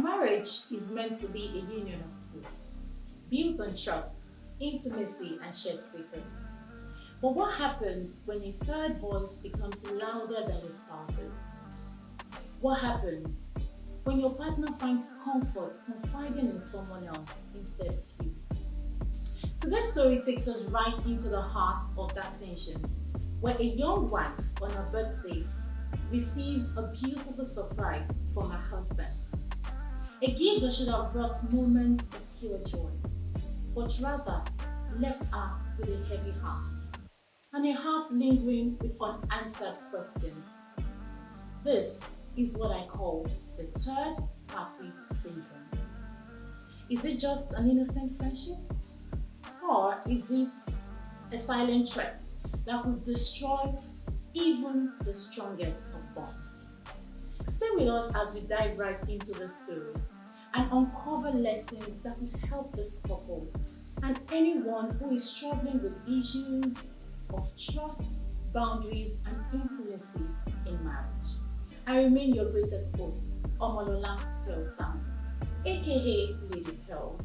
Marriage is meant to be a union of two, built on trust, intimacy, and shared secrets. But what happens when a third voice becomes louder than your spouse's? What happens when your partner finds comfort confiding in someone else instead of you? Today's story takes us right into the heart of that tension, where a young wife on her birthday receives a beautiful surprise from her husband. A gift that should have brought moments of pure joy, but rather left her with a heavy heart, and a heart lingering with unanswered questions. This is what I call the third party syndrome. Is it just an innocent friendship? Or is it a silent threat that could destroy even the strongest of bonds? Stay with us as we dive right into the story and uncover lessons that could help this couple and anyone who is struggling with issues of trust, boundaries, and intimacy in marriage. I remain your greatest host, Omolola Pearl Sam, aka Lady Pearl.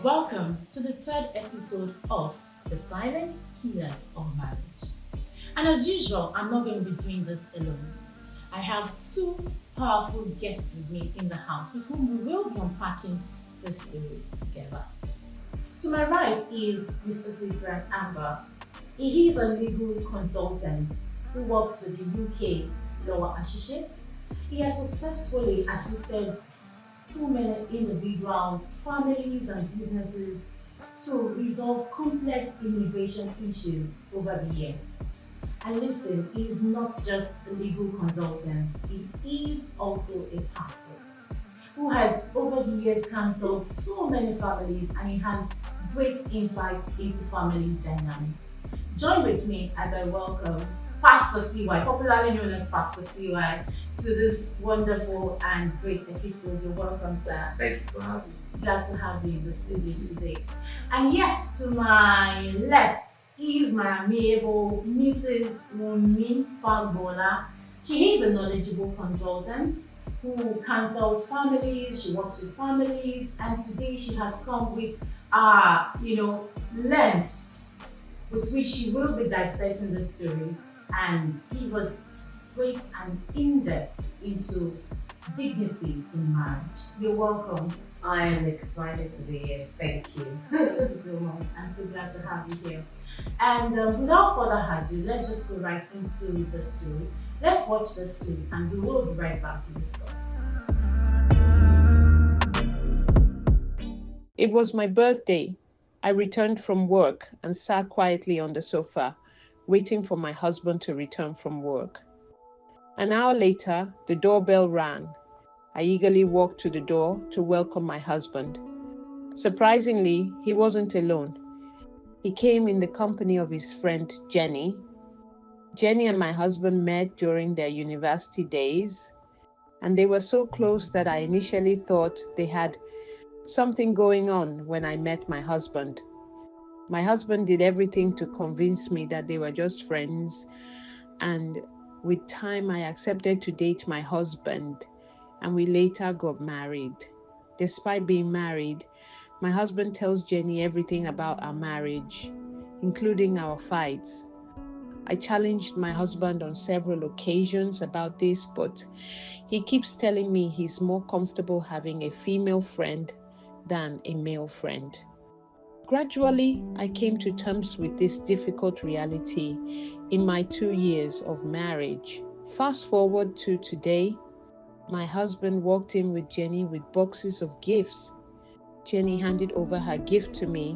Welcome to the third episode of The Silent Killers of Marriage. And as usual, I'm not going to be doing this alone. I have two powerful guests with me in the house with whom we will be unpacking this story together. To my right is Mr. Cyprian Amber. He is a legal consultant who works with the UK Law Associates. He has successfully assisted so many individuals, families, and businesses to resolve complex immigration issues over the years. And listen, he is not just a legal consultant, he is also a pastor who has over the years counseled so many families, and he has great insight into family dynamics. Join with me as I welcome Pastor CY, popularly known as Pastor CY, to this wonderful and great episode. You're welcome, sir. Thank you for having me. Glad to have you in the studio today. And yes, to my left is my amiable Mrs. Wunmi Fagbola. She is a knowledgeable consultant who counsels families, she works with families, and today she has come with lens with which she will be dissecting the story and give us great and in-depth into dignity in marriage. You're welcome. I am excited to be here. Thank you. Thank you so much. I'm so glad to have you here. And without further ado, let's just go right into the story. Let's watch this clip and we will be right back to discuss. It was my birthday. I returned from work and sat quietly on the sofa, waiting for my husband to return from work. An hour later, the doorbell rang. I eagerly walked to the door to welcome my husband. Surprisingly, he wasn't alone. He came in the company of his friend Jenny. Jenny and my husband met during their university days, and they were so close that I initially thought they had something going on when I met my husband. My husband did everything to convince me that they were just friends, and with time I accepted to date my husband, and we later got married. Despite being married, my husband tells Jenny everything about our marriage, including our fights. I challenged my husband on several occasions about this, but he keeps telling me he's more comfortable having a female friend than a male friend. Gradually, I came to terms with this difficult reality in my 2 years of marriage. Fast forward to today, my husband walked in with Jenny with boxes of gifts. Jenny handed over her gift to me,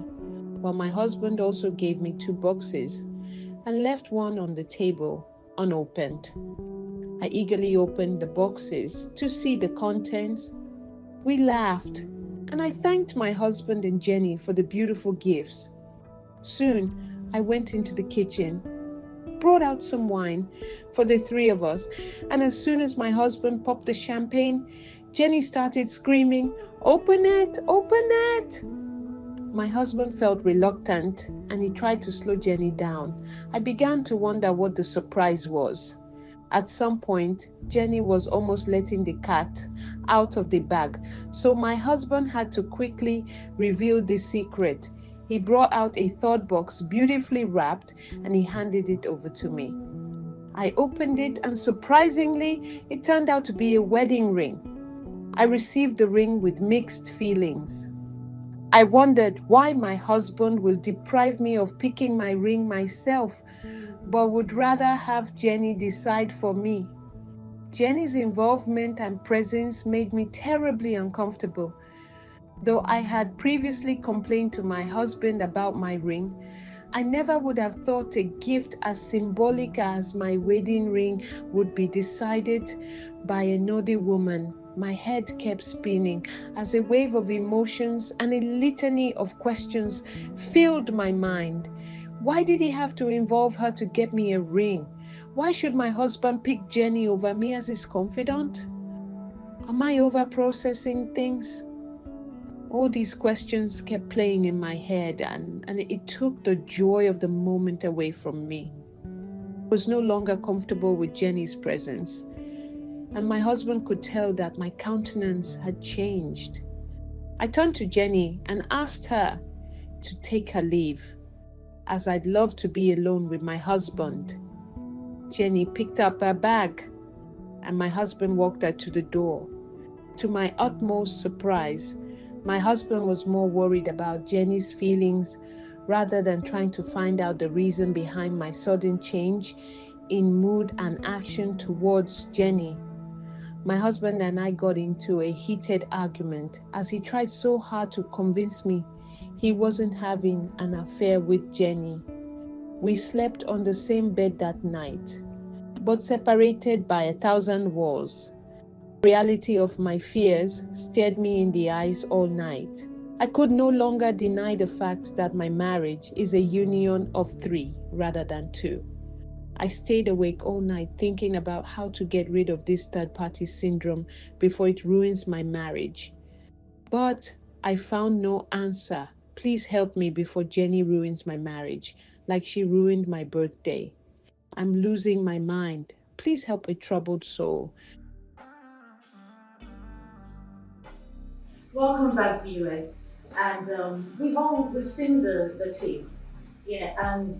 while my husband also gave me 2 boxes and left one on the table unopened. I eagerly opened the boxes to see the contents. We laughed, and I thanked my husband and Jenny for the beautiful gifts. Soon, I went into the kitchen, brought out some wine for the 3 of us, and as soon as my husband popped the champagne, Jenny started screaming, "Open it! Open it!" My husband felt reluctant and he tried to slow Jenny down. I began to wonder what the surprise was. At some point, Jenny was almost letting the cat out of the bag, so my husband had to quickly reveal the secret. He brought out a 3rd box, beautifully wrapped, and he handed it over to me. I opened it, and surprisingly, it turned out to be a wedding ring. I received the ring with mixed feelings. I wondered why my husband will deprive me of picking my ring myself, but would rather have Jenny decide for me. Jenny's involvement and presence made me terribly uncomfortable. Though I had previously complained to my husband about my ring, I never would have thought a gift as symbolic as my wedding ring would be decided by another woman. My head kept spinning as a wave of emotions and a litany of questions filled my mind. Why did he have to involve her to get me a ring? Why should my husband pick Jenny over me as his confidant? Am I over processing things? All these questions kept playing in my head, and it took the joy of the moment away from me. I was no longer comfortable with Jenny's presence, and my husband could tell that my countenance had changed. I turned to Jenny and asked her to take her leave, as I'd love to be alone with my husband. Jenny picked up her bag, and my husband walked her to the door. To my utmost surprise, my husband was more worried about Jenny's feelings rather than trying to find out the reason behind my sudden change in mood and action towards Jenny. My husband and I got into a heated argument as he tried so hard to convince me he wasn't having an affair with Jenny. We slept on the same bed that night, but separated by 1,000 walls. The reality of my fears stared me in the eyes all night. I could no longer deny the fact that my marriage is a union of 3 rather than 2. I stayed awake all night thinking about how to get rid of this third-party syndrome before it ruins my marriage. But I found no answer. Please help me before Jenny ruins my marriage, like she ruined my birthday. I'm losing my mind. Please help a troubled soul. Welcome back, viewers. And we've seen the clip, yeah. And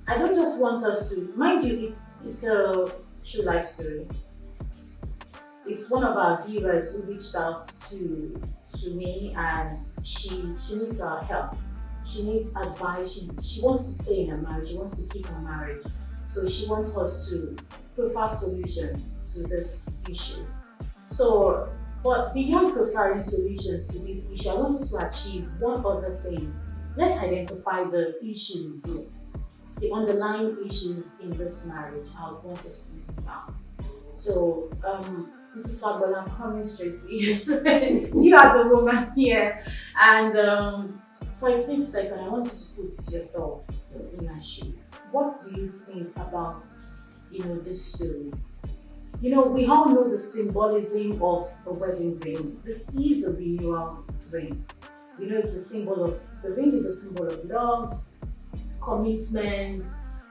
I don't just want us to, mind you, it's a true life story. It's one of our viewers who reached out to me, and she needs our help. She needs advice. She wants to stay in her marriage. She wants to keep her marriage. So she wants us to provide solution to this issue. So, but beyond providing solutions to this issue, I want us to achieve one other thing. Let's identify the issues, the underlying issues in this marriage. I would want us to do that. So, Mrs. Fagwell, I'm coming straight to you. You are the woman here. And for a split second, I want you to put yourself in her shoes. What do you think about, this story? We all know the symbolism of a wedding ring. This is a renewal ring. It's a symbol of, the ring is a symbol of love, commitment,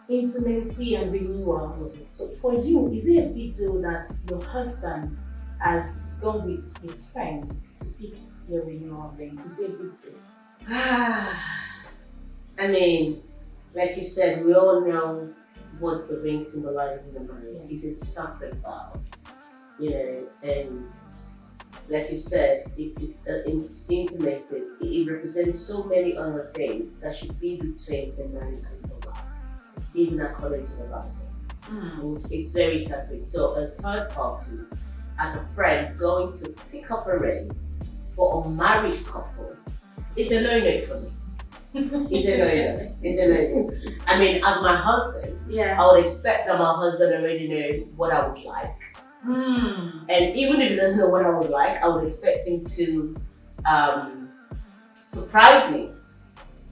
intimacy, and renewal. So for you, is it a big deal that your husband has gone with his friend to pick your renewal ring? Is it a big deal? I mean, like you said, we all know what the ring symbolizes in the marriage. Yeah. It's a sacred vow, and like you said, it's intimacy. It represents so many other things that should be between the man and the wife, even according to the Bible. It's very separate. So a third party, as a friend, going to pick up a ring for a married couple is a no-no for me. It's a no-no. It's a no-no. I mean, as my husband, Yeah. I would expect that my husband already knows what I would like. And even if he doesn't know what I would like, I would expect him to surprise me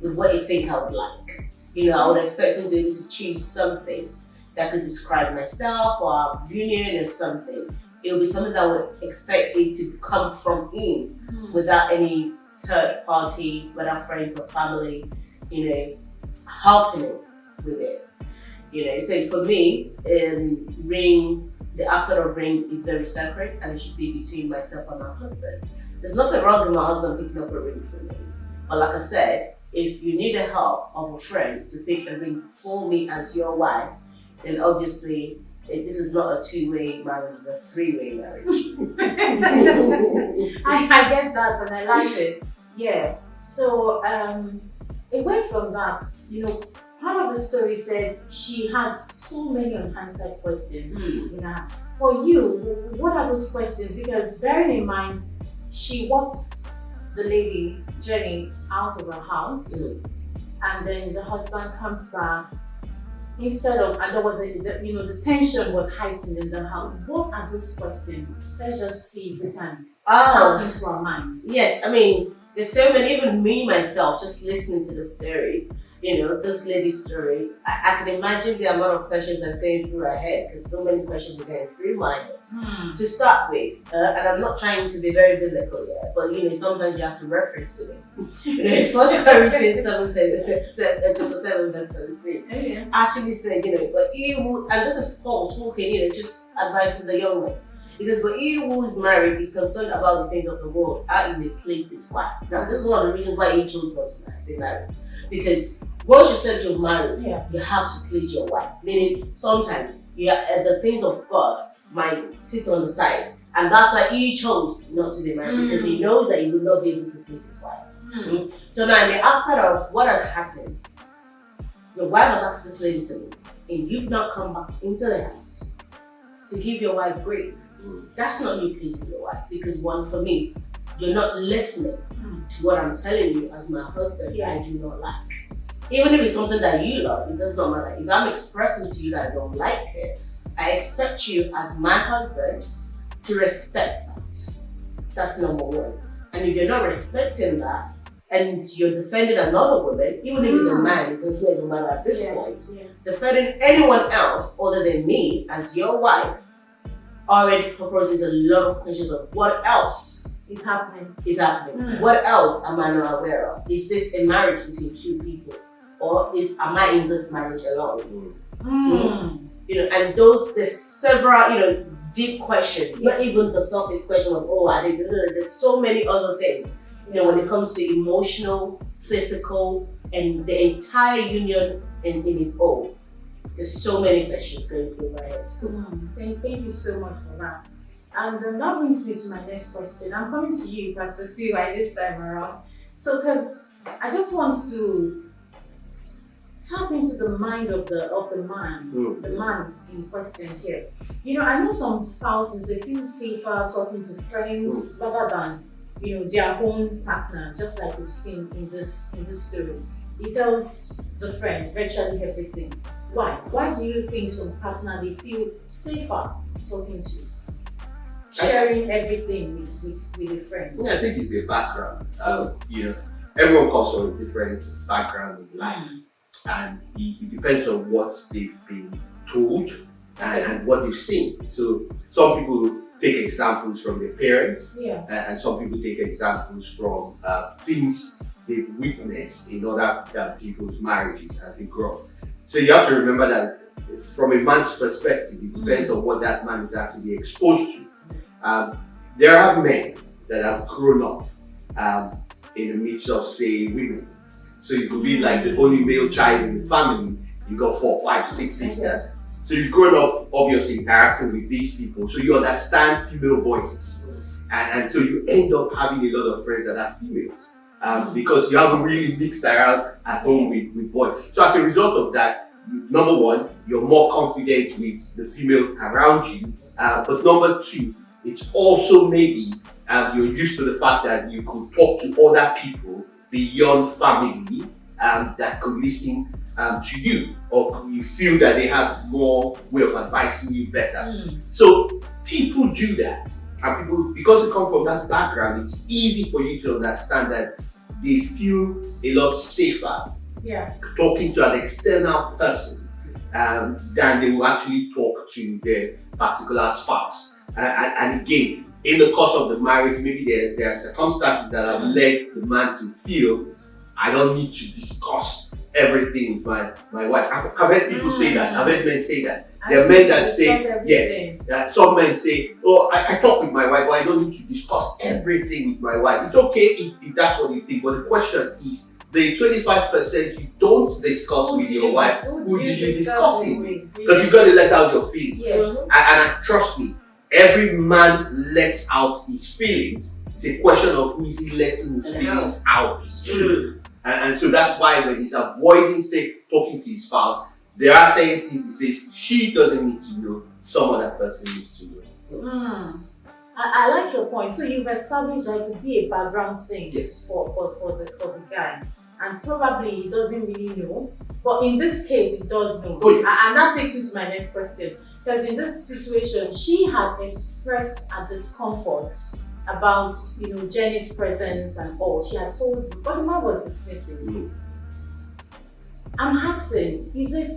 with what he think I would like. You know, I would expect him to be able to choose something that could describe myself or our union or something. It would be something that I would expect it to come from him without any third party, whether friends or family, you know, helping him with it. You know, so for me, ring, the aspect of ring is very sacred and it should be between myself and my husband. There's nothing wrong with my husband picking up a ring for me. But like I said, if you need the help of a friend to pick a ring for me as your wife, then obviously this is not a two-way marriage, it's a three-way marriage. I get that and I like it. Yeah. So away from that, you know, part of the story said she had so many unanswered questions. You know, for you, what are those questions? Because bearing in mind, she walked the lady Jenny out of her house, and then the husband comes back. Instead of, and there was the tension was heightened in the house. What are those questions? Let's just see if we can tap into our mind. Yes, I mean, there's so many, even me myself, just listening to the story, you know, this lady's story, I can imagine the amount of questions that's going through her head, because so many questions are going through my head. To start with, and I'm not trying to be very biblical here, but you know, sometimes you have to reference to this. You know, 1 Corinthians 7 verse 33 actually said, you know, but you who, and this is Paul talking, you know, just advising the young man. He said, but he who is married is concerned about the things of the world, how he may place his wife. Now, this is one of the reasons why he chose not to be married. Because once you said you're married, you have to please your wife. Meaning, sometimes the things of God might sit on the side. And that's why he chose not to be married, because he knows that he will not be able to please his wife. So now, in the aspect of what has happened, your wife has asked this lady to leave, and you've not come back into the house to give your wife grief. That's not you pleasing your wife, because one, for me, you're not listening to what I'm telling you as my husband I do not like. Even if it's something that you love, it does not matter. If I'm expressing to you that I don't like it, I expect you as my husband to respect that. That's number one. And if you're not respecting that, and you're defending another woman, even if it's a man, it doesn't even matter at this point, defending anyone else other than me as your wife already proposes a lot of questions of what else is happening. What else am I not aware of? Is this a marriage between two people? Or am I in this marriage alone? You know, and there's several, you know, deep questions, not even the surface question of, there's so many other things, you know, when it comes to emotional, physical, and the entire union in its whole. There's so many questions going through my head. Thank you so much for that. And then that brings me to my next question. I'm coming to you, Pastor CY, this time around. So, because I just want to tap into the mind of the man, the man in question here. You know, I know some spouses, they feel safer talking to friends rather than, you know, their own partner, just like we've seen in this story. He tells the friend virtually everything. Why? Why do you think some partner, they feel safer talking to, sharing everything with a friend? Yeah, I think it's the background. You know, everyone comes from a different background in life, and it depends on what they've been told and what they've seen. So some people take examples from their parents, and some people take examples from things they've witnessed in other people's marriages as they grow. So you have to remember that from a man's perspective, it depends on what that man is actually exposed to. There are men that have grown up in the midst of, say, women. So you could be like the only male child in the family. You got 4, 5, 6 sisters. So you've grown up obviously interacting with these people. So you understand female voices. And so you end up having a lot of friends that are females. Because you haven't really mixed around at home with boys. So as a result of that, number one, you're more confident with the female around you. But number two, it's also maybe you're used to the fact that you could talk to other people beyond family that could listen to you, or you feel that they have more way of advising you better. So people do that, and people, because they come from that background, it's easy for you to understand that they feel a lot safer talking to an external person than they will actually talk to their particular spouse. And again, in the course of the marriage, maybe there are circumstances that have led the man to feel, I don't need to discuss everything with my wife. I've heard people say that. I've heard men say that. There are men that say, yes, that some men say, oh, I talk with my wife, but I don't need to discuss everything with my wife. It's okay if that's what you think, but the question is, the 25% you don't discuss with your wife, who did you discuss it with? Because you've got to let out your feelings. And trust me, every man lets out his feelings. It's a question of who is he letting his feelings out to. And so that's why when he's avoiding, say, talking to his spouse, there are certain things he says she doesn't need to know, some other person needs to know. I like your point. So you've established that it could be a background thing for the guy. And probably he doesn't really know. But in this case, he does know. Oh, yes. And that takes me to my next question. Because in this situation, she had expressed a discomfort about, Jenny's presence and all. She had told him, but the man was dismissive. I'm asking, is it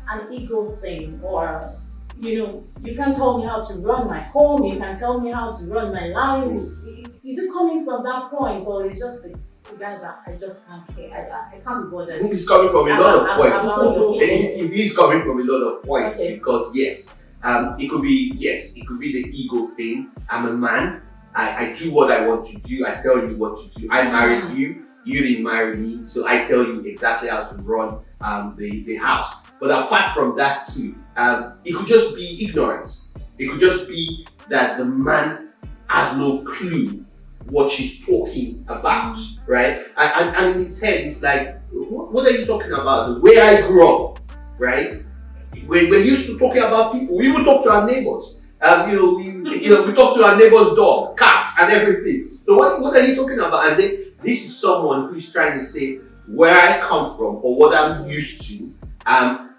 an ego thing, or you can't tell me how to run my home, you can tell me how to run my life? Is it coming from that point, or is it just a guy that I just can't care? I can't be bothered. It's coming from a lot of points. It is coming from a lot of points because yes, it could be the ego thing. I'm a man. I do what I want to do. I tell you what to do. I married you. You didn't marry me, so I tell you exactly how to run the house. But apart from that too, it could just be ignorance. It could just be that the man has no clue what she's talking about, right? And in his head, it's like, what are you talking about? The way I grew up, right? We're used to talking about people. We even talk to our neighbors. We talk to our neighbor's dog, cats, and everything. So what are you talking about? And then this is someone who's trying to say where I come from or what I'm used to.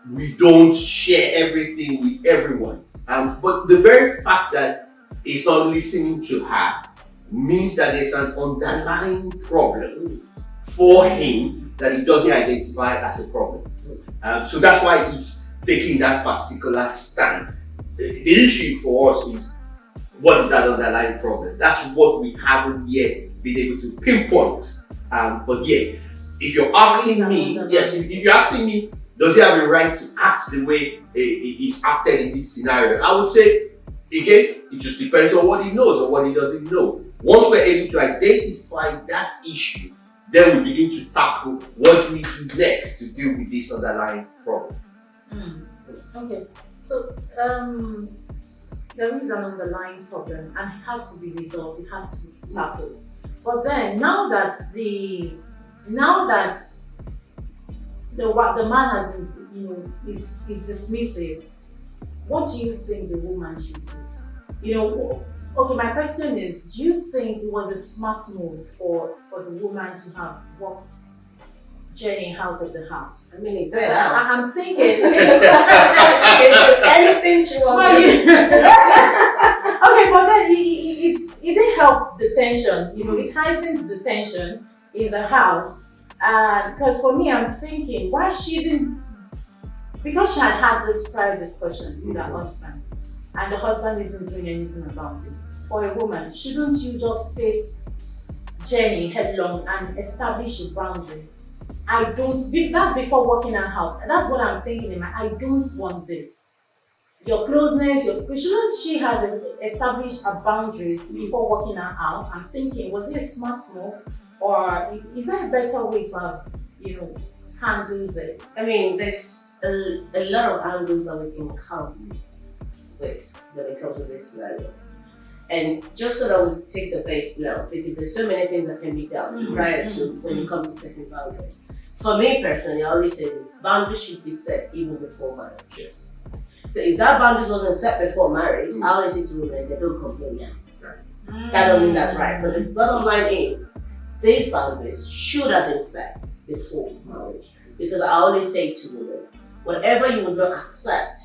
We don't share everything with everyone. But the very fact that he's not listening to her means that there's an underlying problem for him that he doesn't identify as a problem. So that's why he's taking that particular stand. The issue for us is, what is that underlying problem? That's what we haven't yet been able to pinpoint. But yeah, if you're asking me, if you're asking me, does he have a right to act the way he's acted in this scenario? I would say, again, it just depends on what he knows or what he doesn't know. Once we're able to identify that issue, then we begin to tackle what we do next to deal with this underlying problem. Okay, so there is an underlying problem and it has to be resolved, it has to be tackled. But then now that the man has been, is dismissive, what do you think the woman should do? Okay, my question is, do you think it was a smart move for the woman to have walked Jenny out of the house? I mean, it's her house. I'm thinking she can do anything she wants to do. Okay, but then it did help the tension. It heightens the tension in the house. Because for me, I'm thinking, why she didn't, because she had this prior discussion with her husband, and the husband isn't doing anything about it. For a woman, shouldn't you just face Jenny headlong and establish your boundaries? That's before walking her house. And that's what I'm thinking in my, I don't want this. Your closeness, shouldn't she has established her boundaries before walking her out? I'm thinking, was it a smart move? Or is there a better way to have, handled it? I mean, there's a lot of angles that we can come with when it comes to this scenario. And just so that we take the base now, because there's so many things that can be done prior to when it comes to setting boundaries. For me personally, I always say this: boundaries should be set even before marriage. Yes. So if that boundaries wasn't set before marriage, I always say to women, they don't complain now. That don't mean that's right. But the bottom line is, these boundaries should have been set before marriage. Because I always say to women, whatever you would not accept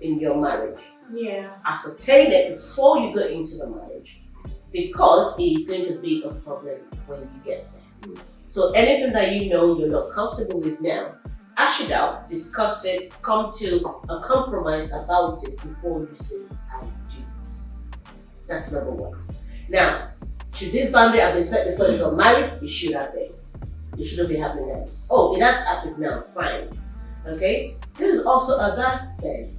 in your marriage, ascertain it before you go into the marriage, because it is going to be a problem when you get there. So anything that you know you're not comfortable with now, hash it out, discuss it, come to a compromise about it before you say I do. That's number one. Now, should this boundary have been set before they got married? It should have been. It shouldn't be happening now. Oh, it has happened now, fine. Okay? This is also a birthday.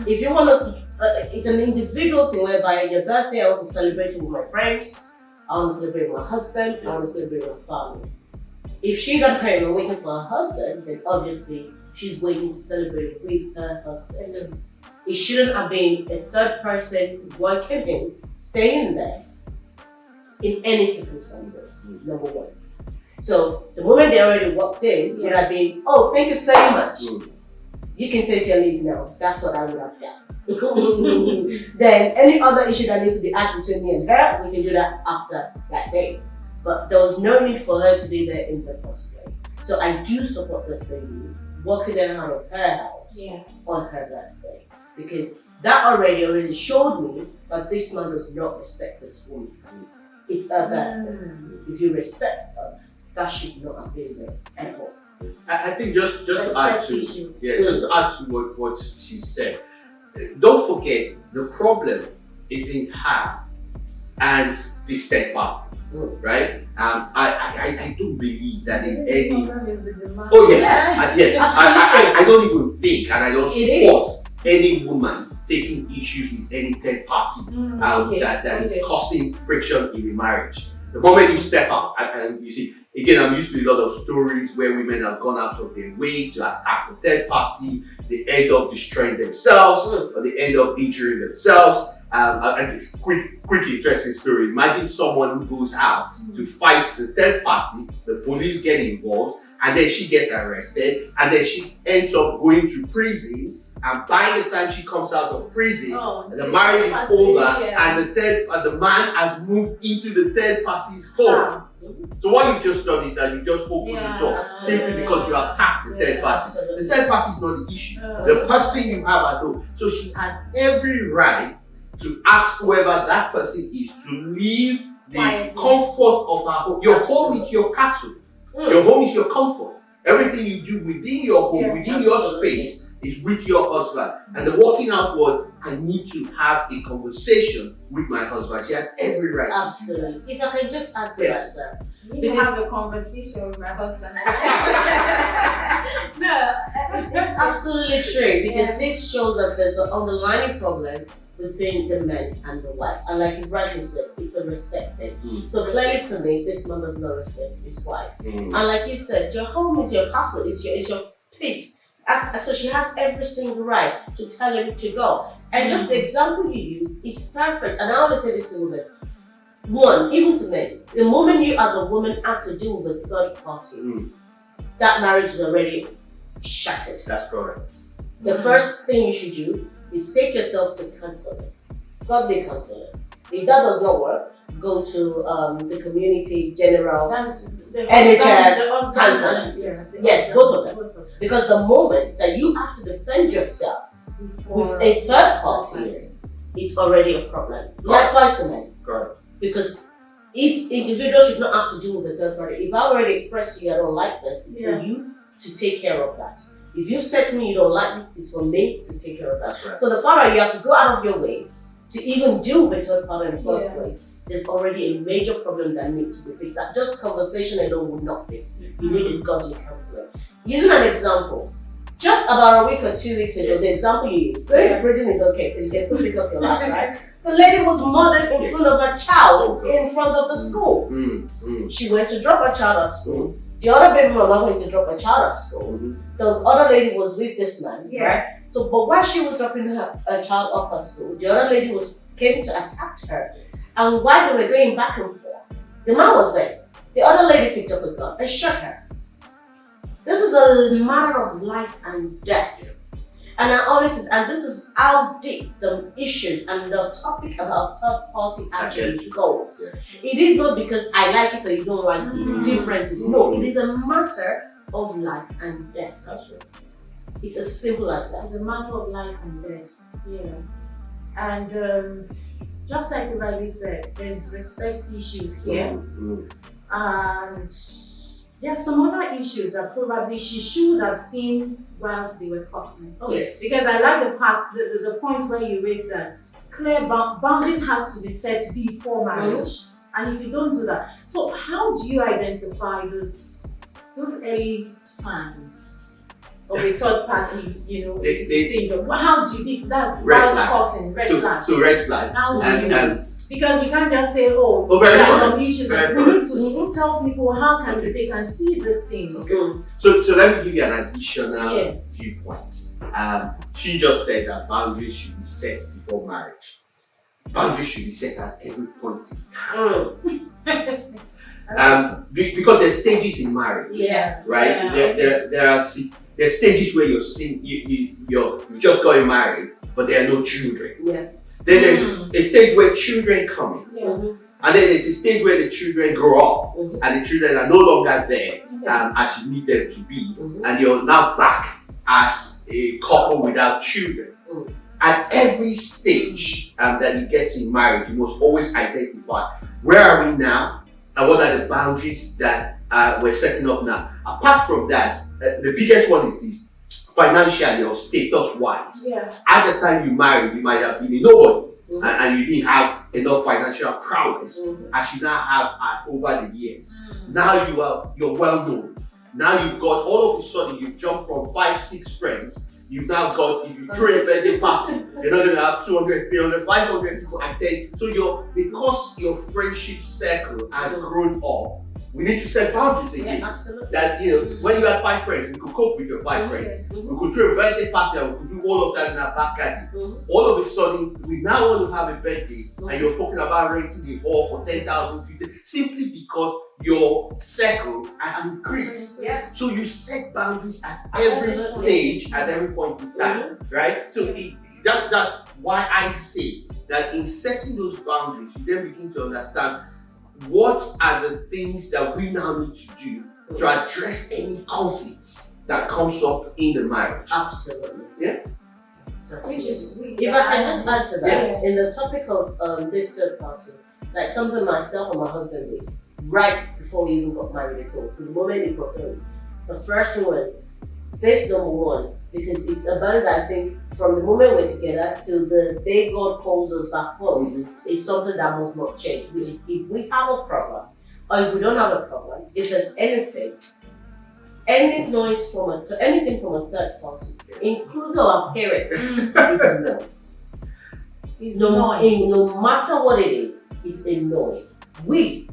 If you want to, it's an individual thing whereby your birthday, I want to celebrate it with my friends, I want to celebrate with my husband, I want to celebrate with my family. If she's at home and waiting for her husband, then obviously she's waiting to celebrate with her husband. It shouldn't have been a third person working in, staying there in any circumstances, number one. So the moment they already walked in, would have been, oh, thank you so much. You can take your leave now. That's what I would have done. Then any other issue that needs to be asked between me and her, we can do that after that day. But there was no need for her to be there in the first place. So I do support this lady walking her out of her house on her birthday. Because that already showed me that this man does not respect this woman. It's her birthday. If you respect her, that should not have been there at all. I think just to add to just to add to what she said, don't forget the problem isn't her and this third party, right? I don't believe that in any. Oh yes. I don't even think, and I don't support any woman taking issues with any third party that is causing friction in the marriage. The moment you step out, and you see, again, I'm used to a lot of stories where women have gone out of their way to attack the third party. They end up destroying themselves, or they end up injuring themselves. And quick interesting story. Imagine someone who goes out to fight the third party, the police get involved, and then she gets arrested, and then she ends up going to prison. And by the time she comes out of prison, the marriage is over, and the man has moved into the third party's home. So what you just done is that you just opened the door simply because you attacked the third party. The third party is not the issue. The person you have at home. So she had every right to ask whoever that person is to leave the comfort of her home. Your home is your castle. Your home is your comfort. Everything you do within your home, within your space, is with your husband. And the walking out was, I need to have a conversation with my husband. She had every right to do that. If I can just add to that, sir. You have a conversation with my husband. No, it's absolutely true, because this shows that there's an underlying problem between the man and the wife. And like you rightly said, it's a respect thing. So clearly for me, this man does not respect his wife. And like you said, your home is your castle, it's your peace. So she has every single right to tell him to go. And just the example you use is perfect. And I always say this to women. One, even to men, the moment you as a woman have to deal with a third party, that marriage is already shattered. That's correct. The first thing you should do is take yourself to counseling. Godly counseling. If that does not work, go to the community general NHS counseling. Yes, both of them. Because the moment that you have to defend yourself with a third party, it's already a problem. Likewise the men. Because each individual should not have to deal with a third party. If I already expressed to you I don't like this, it's for you to take care of that. If you said to me you don't like this, it's for me to take care of that. That's right. So the fact that you have to go out of your way to even deal with a third party in the first place, there's already a major problem that needs to be fixed. That just conversation alone will not fix. You need a godly counselor. Using an example, just about a week or 2 weeks ago, the example you used, going to prison is okay because you can still pick up your life, right? The lady was murdered in front of her child, in front of the school. She went to drop her child at school. The other baby mama went to drop her child at school. The other lady was with this man, right? So, but while she was dropping her child off at school, the other lady was came to attack her. And while they were going back and forth, the man was there. The other lady picked up a gun and shot her. This is a matter of life and death. And I always said, and this is how deep the issues and the topic about third party actions goes. It is not because I like it or you don't like it, differences. No, it is a matter of life and death. That's right. It's as simple as that. It's a matter of life and death. Yeah. And just like you rightly said, there's respect issues here. And there's some other issues that probably she should have seen whilst they were cutting. Oh, yes. Because I like the part, the points where you raised that clear boundaries has to be set before marriage. And if you don't do that, so how do you identify those early signs of a third party, syndrome? How do you, if that's red cutting, red flags? So red flags. How do you and because we can't just say, very there's important. some issues. Very We need to tell people how can they can see these things. Okay. So let me give you an additional viewpoint. She just said that boundaries should be set before marriage. Boundaries should be set at every point in time. Because there's stages in marriage. Yeah. Right? Yeah. There's stages where you're just getting married, but there are no children. Yeah. Then there's a stage where children come in. Yeah. And then there's a stage where the children grow up and the children are no longer there as you need them to be. And you're now back as a couple without children. At every stage that you get in marriage, you must always identify where are we now and what are the boundaries that we're setting up now. Apart from that, the biggest one is this. Financially or status-wise, at the time you married, you might have been a nobody and you didn't have enough financial prowess as you now have over the years. Now you're well known. Now you've got all of a sudden you've jumped from 5-6 friends. You've now got, if you throw a birthday party, you're not going to have 200, 300, 500 people attend. So because your friendship circle has grown up, we need to set boundaries again. Yeah, absolutely. That when you had 5 friends, we could cope with your 5 friends. We could throw a birthday party and we could do all of that in our back garden. All of a sudden, we now want to have a birthday and you're talking about renting a hall for 10,000, 15,000, simply because your circle has increased. Yes. So you set boundaries at every stage, at every point in time, right? So that's why I say that in setting those boundaries, you then begin to understand what are the things that we now need to do to address any conflict that comes up in the marriage? Absolutely. Yeah. If I can just add to that, in the topic of this third party, like something myself and my husband did right before we even got married at all. So the moment we proposed, the first one, this number one, because it's about, I think, from the moment we're together till the day God calls us back home, it's something that must not change, which is if we have a problem, or if we don't have a problem, if there's anything noise anything from a third party, including our parents, is a noise. No matter what it is, it's a noise. We,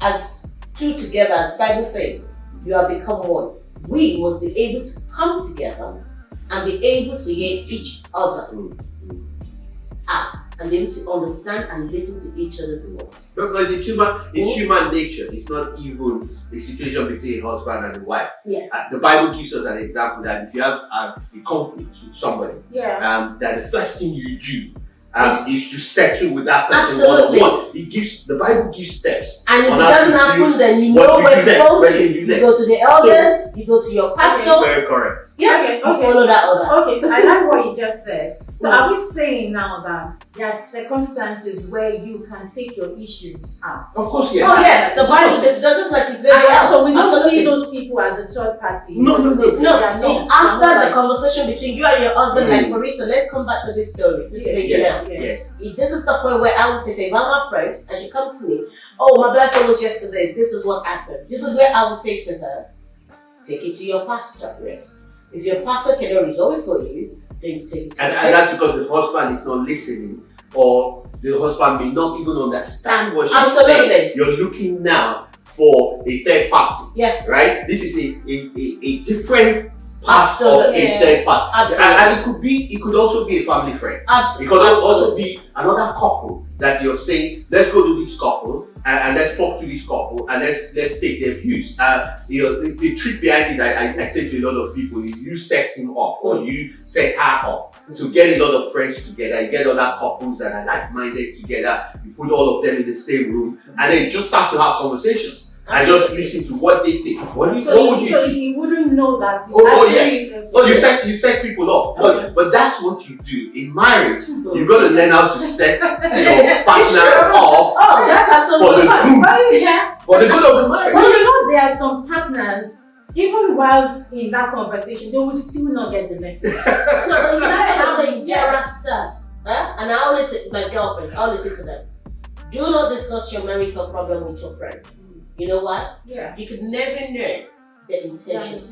as two together, as Bible says, you have become one. We must be able to come together and be able to hear each other and be able to understand and listen to each other's voice. But it's human nature. It's not even a situation between a husband and a wife. Yeah. The Bible gives us an example that if you have a conflict with somebody, that the first thing you do is to settle with that person one-on-one. The Bible gives steps. And if it doesn't happen, then you know where to go to. You go to the elders, you go to your pastor. Very correct. Yeah, you follow that order. Okay, so I like what you just said. So are we saying now that there are circumstances where you can take your issues out? Of course, yes. Oh yes, the Bible, it's just like it's very well. So we don't see those people as a third party. No. It's after the conversation between you and your husband, like for instance, let's come back to this story. Yes. If this is the point where I would say to if I'm a friend and she comes to me, oh, my birthday was yesterday, this is what happened. This is where I would say to her, take it to your pastor. Yes. If your pastor cannot resolve it for you, then you take it to and that's because the husband is not listening, or the husband may not even understand what she's saying. You're looking now for a third party. Yeah. Right? This is a different part of a Absolutely. third part. Absolutely. And it could also be a family friend. It Absolutely. could also be another couple that you're saying, let's go to this couple and let's talk to this couple and let's take their views. The trick behind it, I say to a lot of people, is you set him up or you set her up to get a lot of friends together. You get other couples that are like-minded together. You put all of them in the same room and then just start to have conversations. And just listen to what they say. What would you So do? he wouldn't know that. Yes. You set people up. But that's what you do. In marriage, you've got to learn how to set your partner up Oh, that's absolutely for the good. Yeah. For the good of the marriage. Well, you know, there are some partners, even whilst in that conversation, they will still not get the message. No, but that's what I'm saying. There are stats. And I always say, my girlfriends, I always say to them, do not discuss your marital problem with your friend. You know what? Yeah. You could never know the intentions.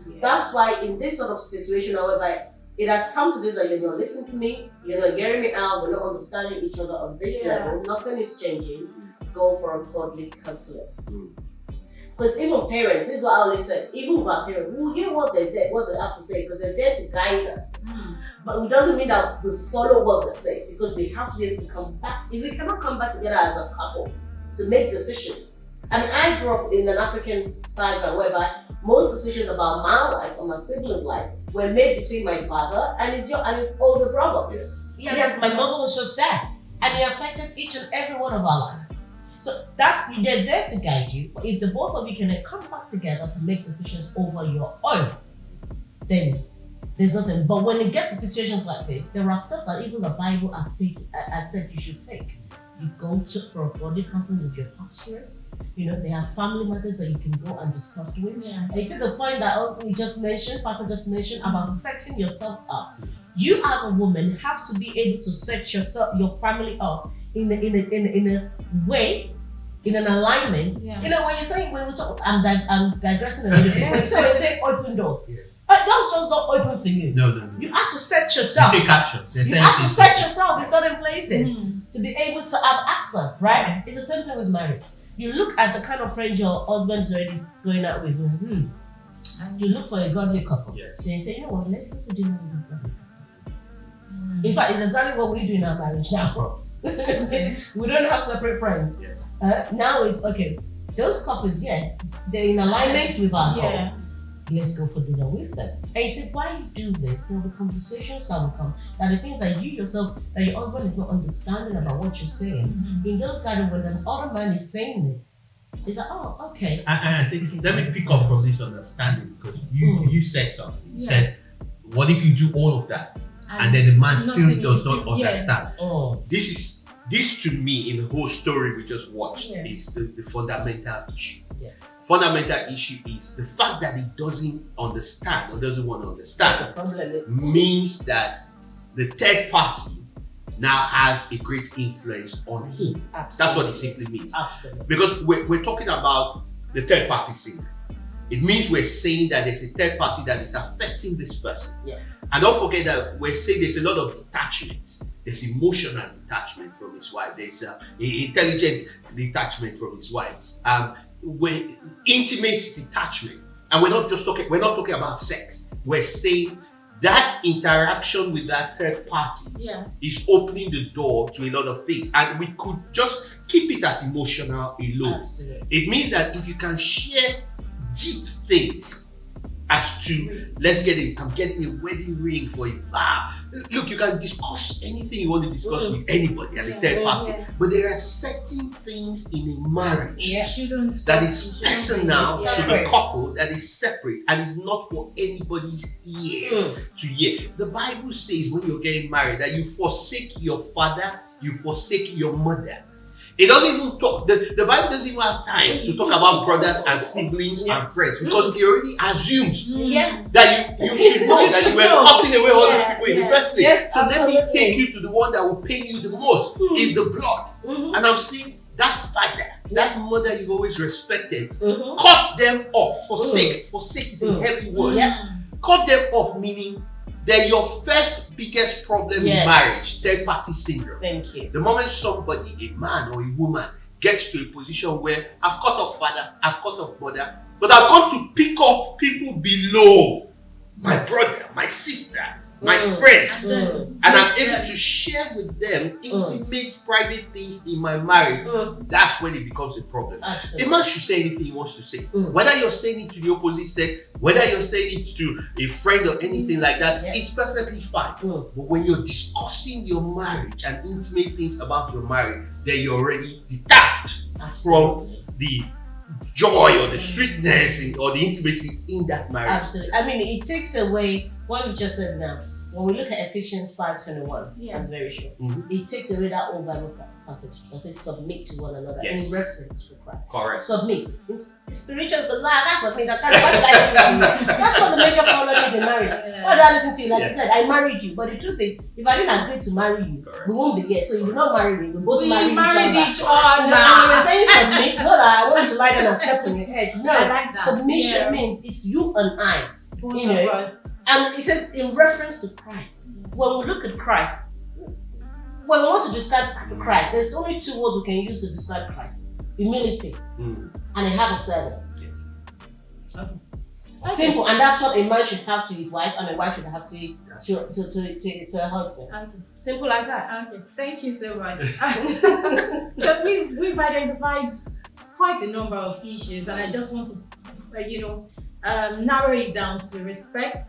Yeah. That's why in this sort of situation, whereby it has come to this that you're not listening to me, you're not hearing me out, we're not understanding each other on this level, nothing is changing, go for a godly counselor. Because even parents, this is what I always say, even with our parents, we'll hear what they have to say because they're there to guide us. But it doesn't mean that we follow what they say because we have to be able to come back. If we cannot come back together as a couple to make decisions. I mean, I grew up in an African background whereby most decisions about my life or my siblings' life were made between my father and his older brother. Yes, my mother was just there. And it affected each and every one of our lives. So they're there to guide you. But if the both of you can come back together to make decisions over your own, then there's nothing. But when it gets to situations like this, there are stuff that even the Bible has said you should take. You go for a body counseling with your pastor. You know, they have family matters that you can go and discuss with. And you see the point that Pastor just mentioned about setting yourselves up. You as a woman have to be able to set your family up in a way, in an alignment. You know, when we talk, I'm digressing a little bit. When you say open doors, that's just not open for you. No. You have to set yourself. You take action. You have to set yourself in certain places to be able to have access, right? It's the same thing with marriage. You look at the kind of friends your husband is already going out with. And you look for a godly couple. Yes. Then you say, you know what, let's go to dinner with this godly couple. In fact, it's exactly what we do in our marriage now. We don't have separate friends. Now it's okay. Those couples, they're in alignment with our goals. Let's go for dinner with them. And you say, why you do this? There will be conversations that will come. That the things that you yourself, that your husband is not understanding about what you're saying. In those kind of when another man is saying it, it's like, oh, okay. I think let me pick up from this understanding because you said something. You said, what if you do all of that and then the man still does not understand? This to me in the whole story we just watched is the fundamental issue. Yes. Fundamental issue is the fact that he doesn't understand or doesn't want to understand means that the third party now has a great influence on him. Absolutely. That's what it simply means. Absolutely. Because we're talking about the third party thing. It means we're saying that there's a third party that is affecting this person. And don't forget that we're saying there's a lot of detachment. There's emotional detachment from his wife. There's intelligent detachment from his wife. We're intimate detachment, and we're not talking about sex. We're saying that interaction with that third party is opening the door to a lot of things, and we could just keep it at emotional alone. Absolutely. It means that if you can share deep things as to I'm getting a wedding ring for a vow. Look, you can discuss anything you want to discuss with anybody at the third party. But there are certain things in a marriage that is personal to the couple, that is separate and is not for anybody's ears to hear. The Bible says when you're getting married that you forsake your father, you forsake your mother. It doesn't even talk, the Bible doesn't even have time to talk about brothers and siblings and friends because it already assumes that you should know that you were cutting away all those people in the first place. So let me take you to the one that will pain you the most, is the blood. And I'm saying that father, that mother you've always respected, cut them off. Forsake is a heavy word. Cut them off, meaning they're your first biggest problem in marriage, third party syndrome. Thank you. The moment somebody, a man or a woman, gets to a position where I've cut off father, I've cut off mother, but I've got to pick up people below my brother, my sister, my friends, And and I'm able to share with them intimate, private things in my marriage, that's when it becomes a problem. Absolutely. A man should say anything he wants to say. Whether you're saying it to the opposite sex, whether you're saying it to a friend or anything like that, it's perfectly fine. But when you're discussing your marriage and intimate things about your marriage, then you're already detached from the joy or the sweetness or the intimacy in that marriage. Absolutely. I mean, it takes away what you just said now. When we look at Ephesians 5:21, I'm very sure, it takes away that old Bible passage that says submit to one another in reference to Christ. Correct. Submit. It's spiritual, but that's what means. That's what the major problem is in marriage. Why do I listen to you? Like you said, I married you. But the truth is, if I didn't agree to marry you, we won't be here. So you do not marry me. We both married each other. Now, you're saying submit, it's not that I want to lie down and step on your head. No, I like that. submission means it's you and I. Both You know, of us. and it says in reference to Christ. When we look at Christ, when we want to describe Christ, there's only two words we can use to describe Christ: humility and a heart of service. Yes. Okay. Simple, and that's what a man should have to his wife, and a wife should have to her husband. Okay. Simple as that. Okay, thank you so much. So we've identified quite a number of issues, and I just want to, narrow it down to respect.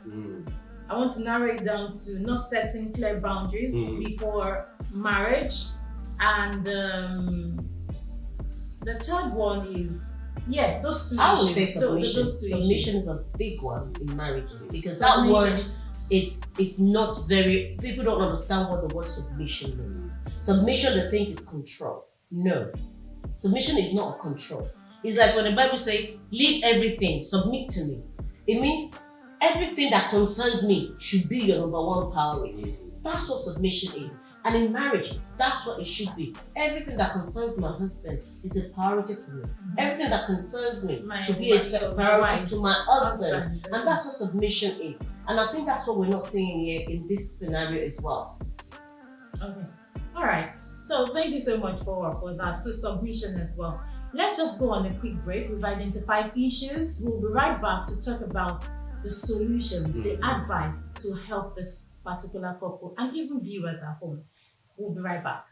I want to narrow it down to not setting clear boundaries before marriage, and the third one is those two. I would issues. say submission. Those two Submission issues. is a big one in marriages because Submission. that word, it's not very. People don't understand what the word submission means. Submission, they think, is control. No, submission is not a control. It's like when the Bible says, "Leave everything, submit to me." It means everything that concerns me should be your number one priority. That's what submission is. And in marriage, that's what it should be. Everything that concerns my husband is a priority for me. Everything that concerns me should be a priority to my husband. And that's what submission is. And I think that's what we're not seeing here in this scenario as well. Okay. All right. So thank you so much for that. So submission as well. Let's just go on a quick break. We've identified issues. We'll be right back to talk about the solutions, the advice to help this particular couple and even viewers at home. We'll be right back.